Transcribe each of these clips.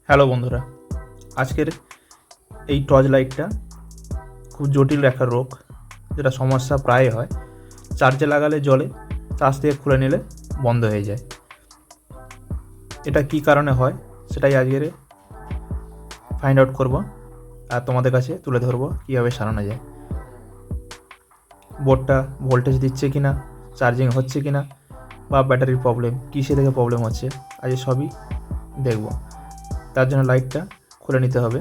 Hello বন্ধুরা, আজকের এই টর্চ লাইটটা খুব জটিল একটা রোগ, যেটা সমস্যা প্রায় হয়। চার্জে লাগালে জ্বলে, চার্জ থেকে খুলে নিলে বন্ধ হয়ে যায়। এটা কী কারণে হয় সেটাই আজকের ফাইন্ড আউট করব আর তোমাদের কাছে তুলে ধরবো কীভাবে সারানো যায়। বোর্ডটা ভোল্টেজ দিচ্ছে কি না, চার্জিং হচ্ছে কি না, বা ব্যাটারির প্রবলেম, কিসে থেকে প্রবলেম হচ্ছে, আজ সবই দেখব। তার জন্য লাইটটা খুলে নিতে হবে।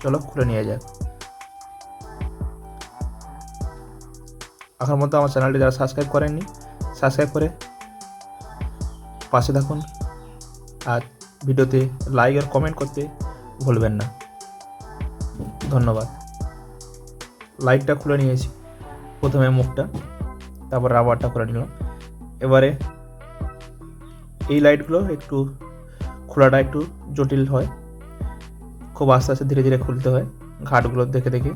চলো খুলে নিয়ে যাক। এখন মতো আমার চ্যানেলটি যারা সাবস্ক্রাইব করেননি, সাবস্ক্রাইব করে পাশে থাকুন আর ভিডিওতে লাইক আর কমেন্ট করতে ভুলবেন না। ধন্যবাদ। লাইটটা খুলে নিয়েছি, প্রথমে মুখটা, তারপর রাবারটা খুলে নিলাম। এবারে এই লাইটগুলো একটু খোলাটা একটু জটিল হয়, খুব আস্তে আস্তে ধীরে ধীরে খুলতে হয়, ঘাটগুলো দেখে দেখে।